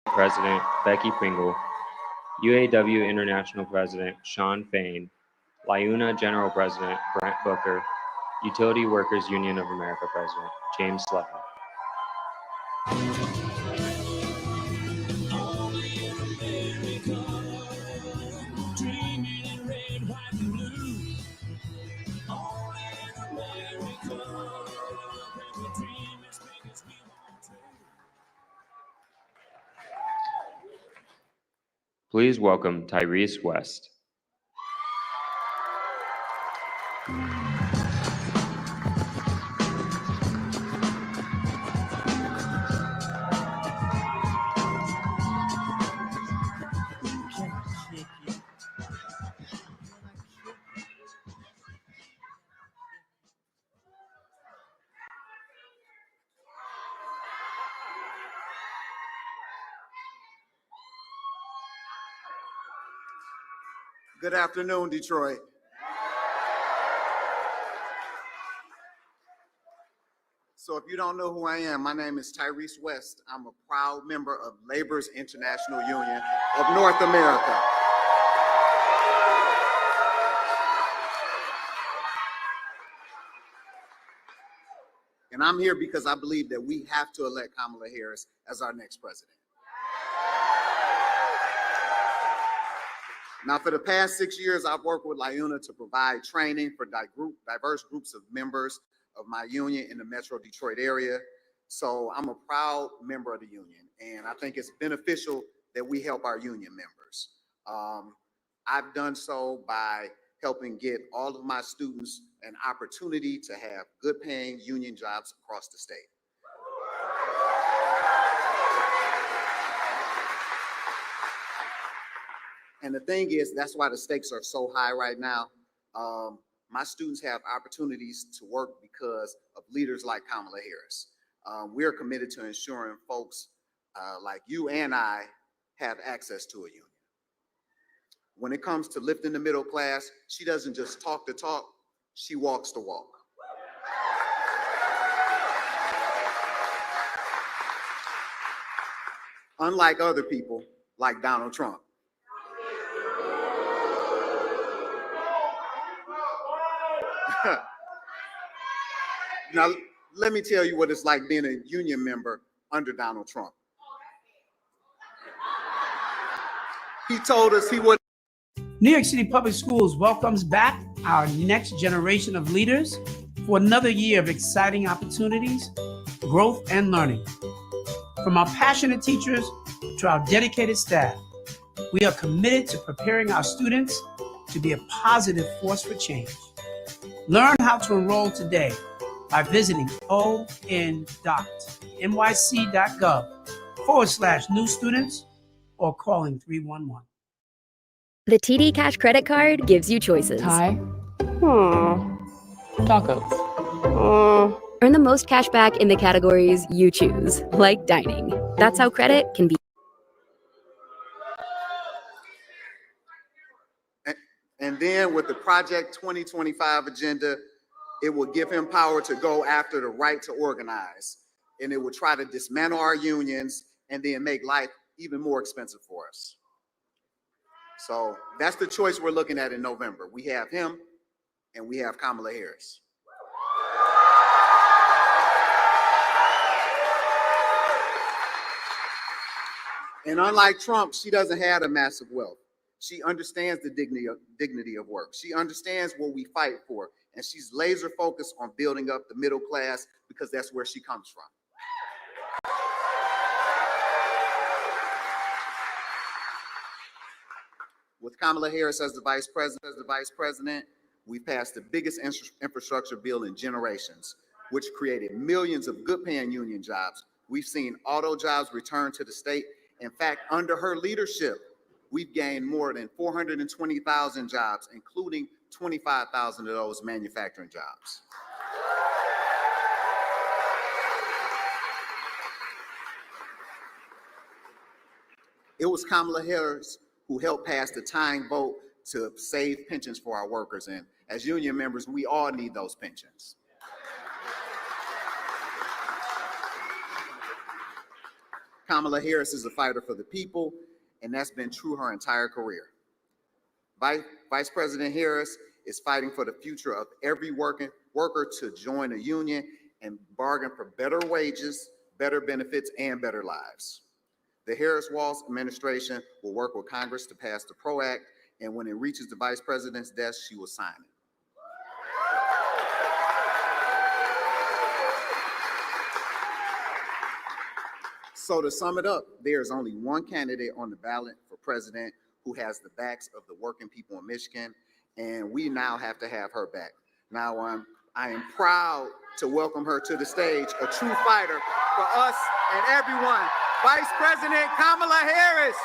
President Becky Pringle, UAW International President Sean Fain, LIUNA General President Brent Booker, Utility Workers Union of America President James Sledden. Please welcome Tyrese West. Good afternoon, Detroit. So if you don't know who I am, my name is Tyrese West. I'm a proud member of Labor's International Union of North America. And I'm here because I believe that we have to elect Kamala Harris as our next president. Now, for the past 6 years, I've worked with LIUNA to provide training for diverse groups of members of my union in the Metro Detroit area. So I'm a proud member of the union, and I think it's beneficial that we help our union members. I've done so by helping get all of my students an opportunity to have good paying union jobs across the state. And the thing is, that's why the stakes are so high right now. My students have opportunities to work because of leaders like Kamala Harris. We are committed to ensuring folks like you and I have access to a union. When it comes to lifting the middle class, she doesn't just talk the talk, she walks the walk. Unlike other people, like Donald Trump. Now, let me tell you what it's like being a union member under Donald Trump. He told us he would. New York City Public Schools welcomes back our next generation of leaders for another year of exciting opportunities, growth, and learning. From our passionate teachers to our dedicated staff, we are committed to preparing our students to be a positive force for change. Learn how to enroll today by visiting on.nyc.gov/new students or calling 311. The TD Cash credit card gives you choices. Thai. Tacos. Earn the most cash back in the categories you choose, like dining. That's how credit can be. And then with the Project 2025 agenda, it will give him power to go after the right to organize. And it will try to dismantle our unions and then make life even more expensive for us. So that's the choice we're looking at in November. We have him and we have Kamala Harris. And unlike Trump, she doesn't have a massive wealth. She understands the dignity of work. She understands what we fight for. And she's laser focused on building up the middle class because that's where she comes from. With Kamala Harris as the vice president, we passed the biggest infrastructure bill in generations, which created millions of good paying union jobs. We've seen auto jobs return to the state. In fact, under her leadership, we've gained more than 420,000 jobs, including 25,000 of those manufacturing jobs. It was Kamala Harris who helped pass the tying vote to save pensions for our workers. And as union members, we all need those pensions. Kamala Harris is a fighter for the people, and that's been true her entire career. Vice President Harris is fighting for the future of every worker to join a union and bargain for better wages, better benefits, and better lives. The Harris-Walz administration will work with Congress to pass the PRO Act, and when it reaches the Vice President's desk, she will sign it. So to sum it up, there is only one candidate on the ballot for president who has the backs of the working people in Michigan, and we now have to have her back. Now, I am proud to welcome her to the stage, a true fighter for us and everyone, Vice President Kamala Harris.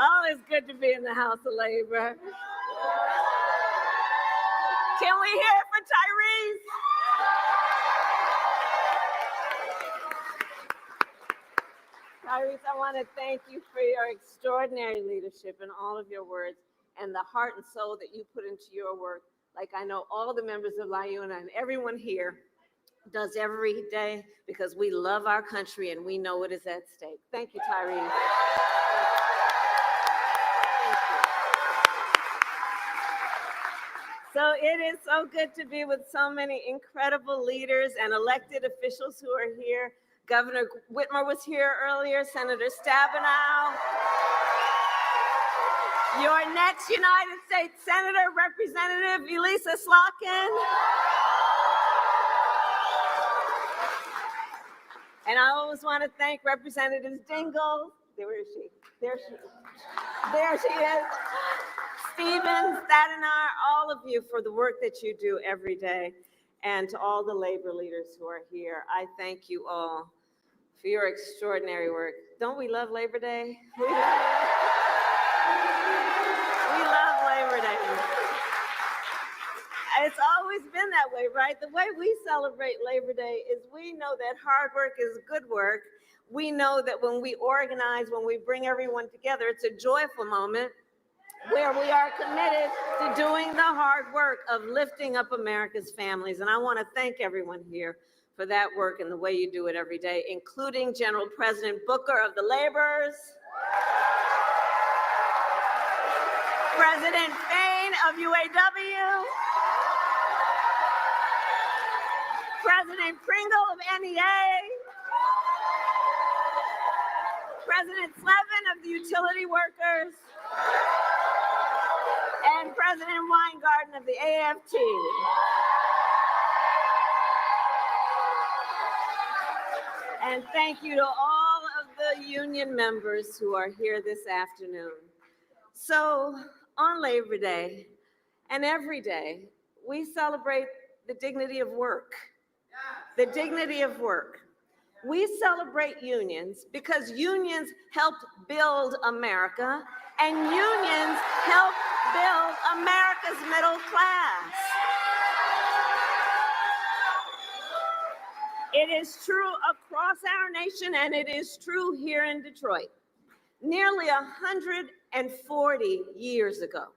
Oh, it's good to be in the House of Labor. Can we hear it for Tyrese? Tyrese, I want to thank you for your extraordinary leadership and all of your words and the heart and soul that you put into your work. Like I know all the members of LIUNA and everyone here does every day because we love our country and we know what is at stake. Thank you, Tyrese. So it is so good to be with so many incredible leaders and elected officials who are here. Governor Whitmer was here earlier, Senator Stabenow. Your next United States Senator, Representative Elisa Slotkin. And I always want to thank Representative Dingell. Where is she? There she is. Stevens, Stadiner, all of you for the work that you do every day. And to all the labor leaders who are here, I thank you all for your extraordinary work. Don't we love Labor Day? We love Labor Day. It's always been that way, right? The way we celebrate Labor Day is we know that hard work is good work. We know that when we organize, when we bring everyone together, it's a joyful moment where we are committed to doing the hard work of lifting up America's families. And I want to thank everyone here for that work and the way you do it every day, including General President Booker of the Laborers, President Fain of UAW, President Pringle of NEA, President Slevin of the Utility Workers, and President Weingarten of the AFT. And thank you to all of the union members who are here this afternoon. So on Labor Day and every day, we celebrate the dignity of work. The dignity of work. We celebrate unions because unions helped build America and unions help build America's middle class. It is true across our nation and it is true here in Detroit. Nearly 140 years ago,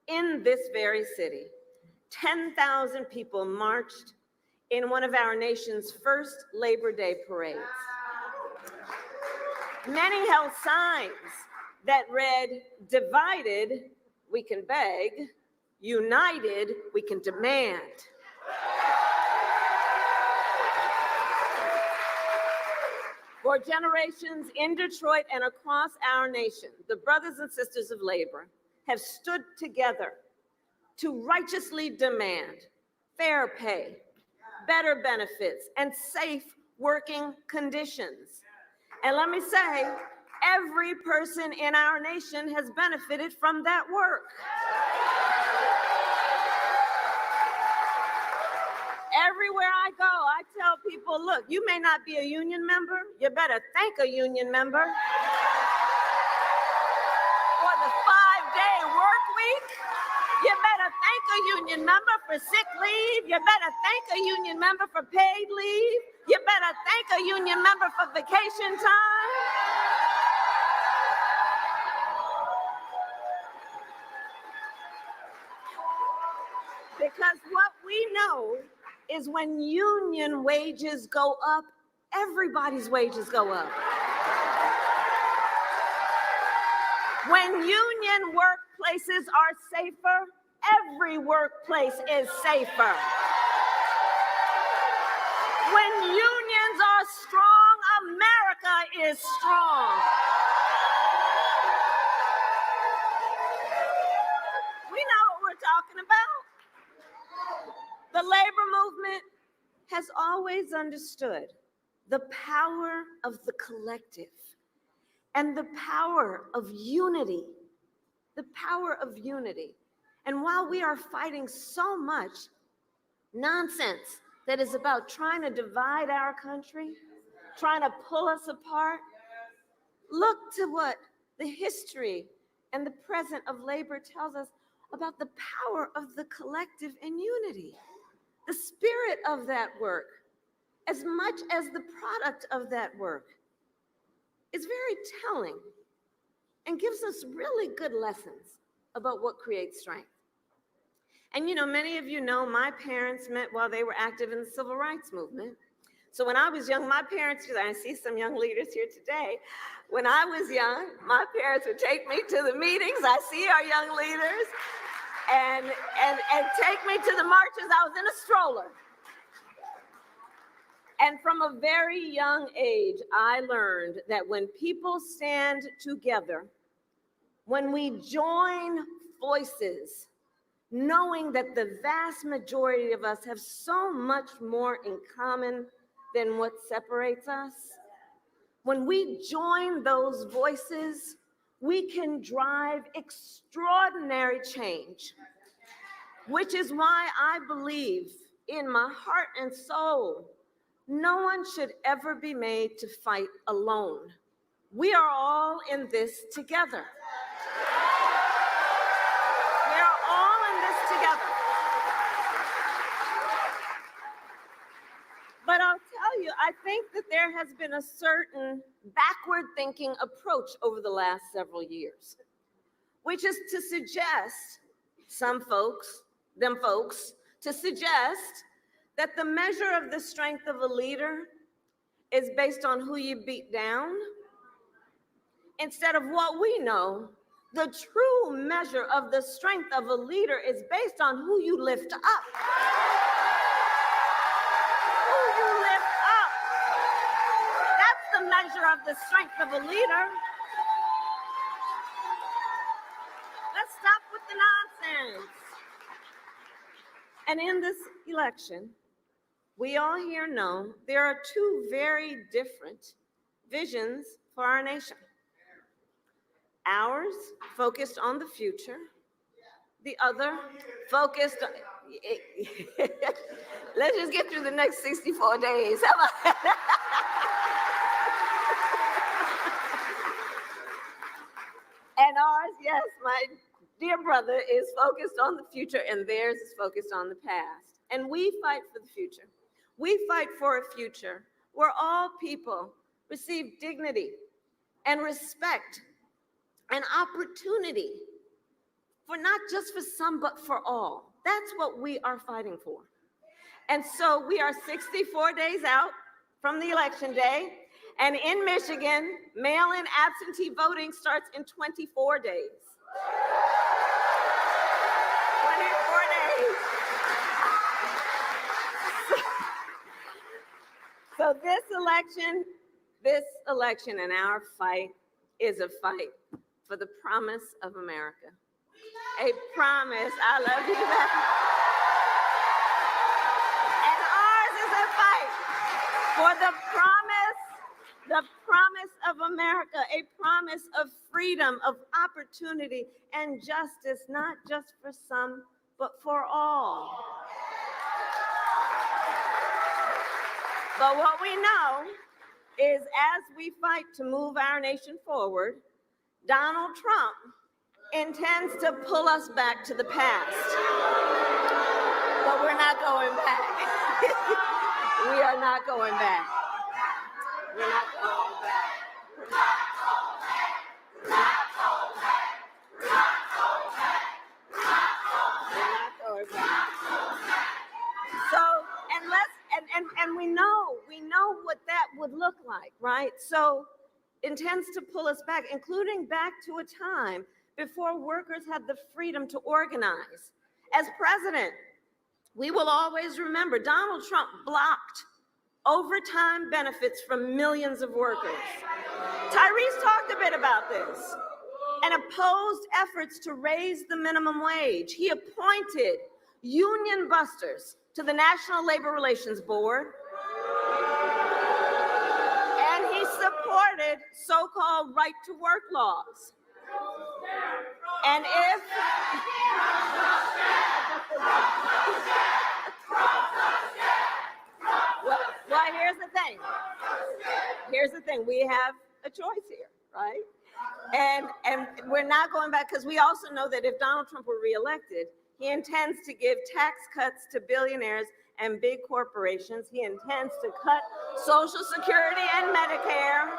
in this very city, 10,000 people marched in one of our nation's first Labor Day parades. Many held signs that read, "Divided, we can beg. United, we can demand." For generations in Detroit and across our nation, the brothers and sisters of labor have stood together to righteously demand fair pay, better benefits, and safe working conditions. And let me say, every person in our nation has benefited from that work. Everywhere I go, I tell people, look, you may not be a union member, you better thank a union member for the 5-day work week. You better thank a union member for sick leave. You better thank a union member for paid leave. You better thank a union member for vacation time. Because what we know is when union wages go up, everybody's wages go up. When union workplaces are safer, every workplace is safer. When unions are strong, America is strong. We know what we're talking about. The labor movement has always understood the power of the collective and the power of unity, the power of unity. And while we are fighting so much nonsense that is about trying to divide our country, trying to pull us apart, look to what the history and the present of labor tells us about the power of the collective and unity. The spirit of that work, as much as the product of that work, is very telling and gives us really good lessons about what creates strength. And you know, many of you know my parents met while they were active in the civil rights movement. So when I was young, my parents, I see some young leaders here today. When I was young, my parents would take me to the meetings. I see our young leaders. And take me to the marches. I was in a stroller. And from a very young age, I learned that when people stand together, when we join voices, knowing that the vast majority of us have so much more in common than what separates us, when we join those voices, we can drive extraordinary change, which is why I believe in my heart and soul, no one should ever be made to fight alone. We are all in this together. We are all in this together. But I'll tell you, I think that there has been a certain backward thinking approach over the last several years, which is to suggest them folks, to suggest that the measure of the strength of a leader is based on who you beat down, instead of what we know, the true measure of the strength of a leader is based on who you lift up. Who you lift up. That's the measure of the strength of a leader. Let's stop with the nonsense. And in this election, we all here know there are two very different visions for our nation. Ours focused on the future, the other focused on, let's just get through the next 64 days. How about that? And ours, yes, my dear brother, is focused on the future, and theirs is focused on the past. And we fight for the future. We fight for a future where all people receive dignity and respect and opportunity, for not just for some, but for all. That's what we are fighting for. And so we are 64 days out from the election day. And in Michigan, mail-in absentee voting starts in 24 days. 24 days. So this election This election and our fight is a fight for the promise of America. A promise, I love you back. And ours is a fight for the promise of America, a promise of freedom, of opportunity, and justice, not just for some, but for all. But what we know is as we fight to move our nation forward, Donald Trump intends to pull us back to the past. But we're not going back. We are not going back. We're not going back. We're not going back. So, and we know what that would look like, right? So, intends to pull us back, including back to a time before workers had the freedom to organize. As president, we will always remember Donald Trump blocked overtime benefits from millions of workers. Tyrese talked a bit about this and opposed efforts to raise the minimum wage. He appointed union busters to the National Labor Relations Board, and he supported so-called right-to-work laws. And if well, here's the thing. We have a choice here, right? And we're not going back because we also know that if Donald Trump were reelected, he intends to give tax cuts to billionaires and big corporations. He intends to cut Social Security and Medicare.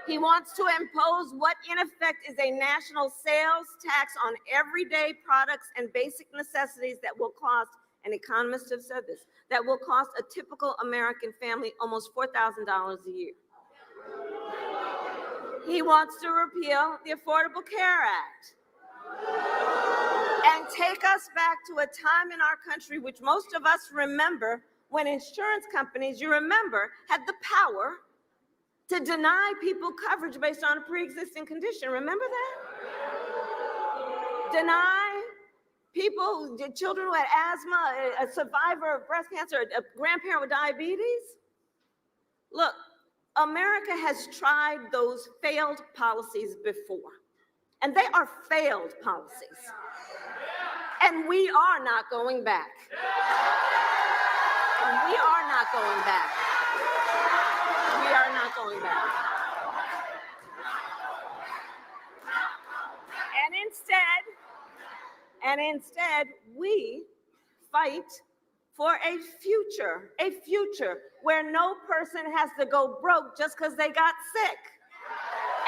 He wants to impose what in effect is a national sales tax on everyday products and basic necessities that will cost, and economists have said this, that will cost a typical American family almost $4,000 a year. He wants to repeal the Affordable Care Act and take us back to a time in our country which most of us remember when insurance companies, you remember, had the power to deny people coverage based on a pre-existing condition. Remember that? Deny people, children who had asthma, a survivor of breast cancer, a grandparent with diabetes. Look, America has tried those failed policies before, and they are failed policies. And we are not going back. And we are not going back. We are not going back. And instead, we fight for a future where no person has to go broke just because they got sick.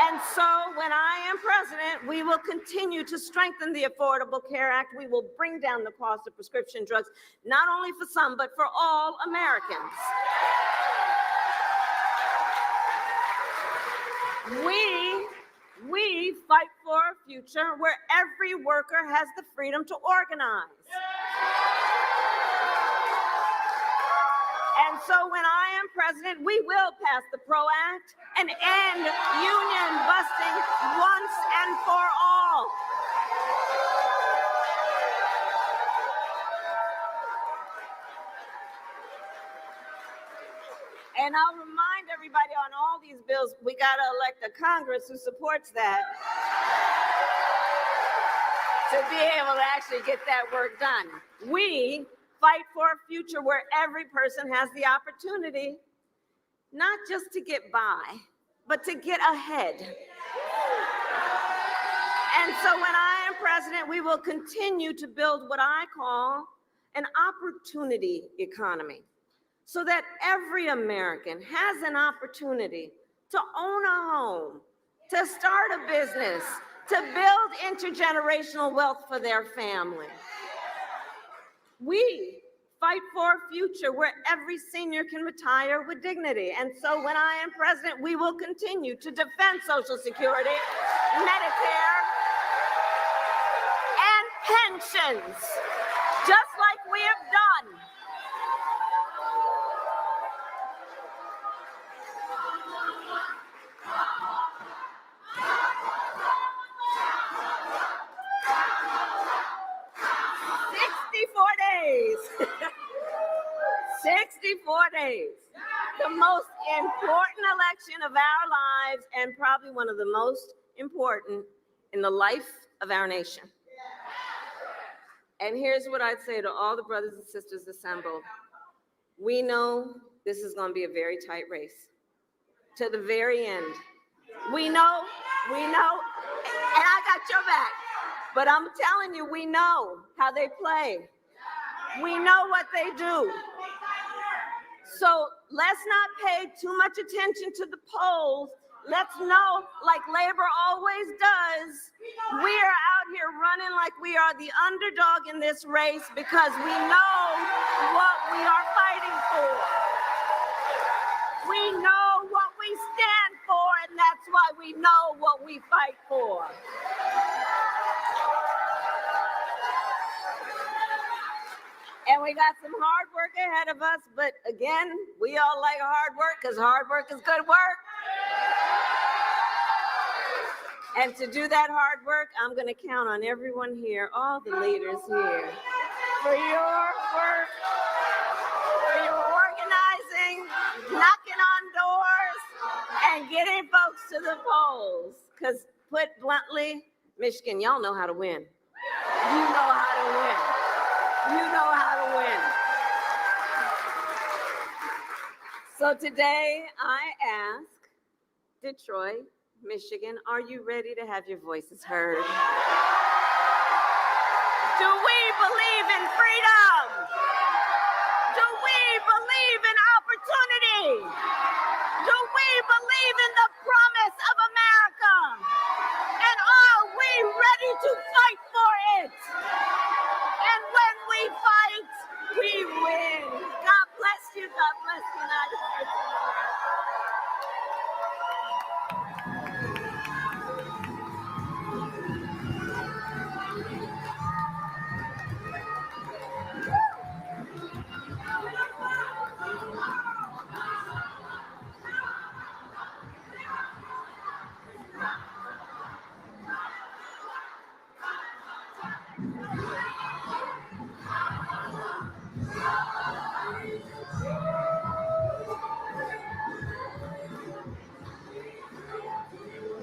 And so when I am president, we will continue to strengthen the Affordable Care Act. We will bring down the cost of prescription drugs, not only for some, but for all Americans. We fight for a future where every worker has the freedom to organize. And so when I am president, we will pass the PRO Act and end union busting once and for all. And I'll remind everybody on all these bills, we got to elect a Congress who supports that to be able to actually get that work done. We fight for a future where every person has the opportunity not just to get by, but to get ahead. And so when I am president, we will continue to build what I call an opportunity economy, so that every American has an opportunity to own a home, to start a business, to build intergenerational wealth for their family. We fight for a future where every senior can retire with dignity. And so when I am president, we will continue to defend Social Security, Medicare, and pensions, just like we have done. 64 days. 64 days. The most important election of our lives and probably one of the most important in the life of our nation. And here's what I'd say to all the brothers and sisters assembled. We know this is going to be a very tight race to the very end. We know, and I got your back, but I'm telling you, we know how they play. We know what they do. So let's not pay too much attention to the polls. Let's know, like labor always does, we are out here running like we are the underdog in this race because we know what we are fighting for. We know what we stand for, and that's why we know what we fight for. And we got some hard work ahead of us, but again, we all like hard work because hard work is good work. And to do that hard work, I'm going to count on everyone here, all the leaders here, for your work, for your organizing, knocking on doors, and getting folks to the polls. Because put bluntly, Michigan, y'all know how to win. You know how to win. You know how to win. So today I ask Detroit, Michigan, are you ready to have your voices heard? Do we believe in freedom? Do we believe in opportunity? Do we believe in the promise of America? And are we ready to fight for it? And when we fight, we win. God bless you. God bless the United States of America.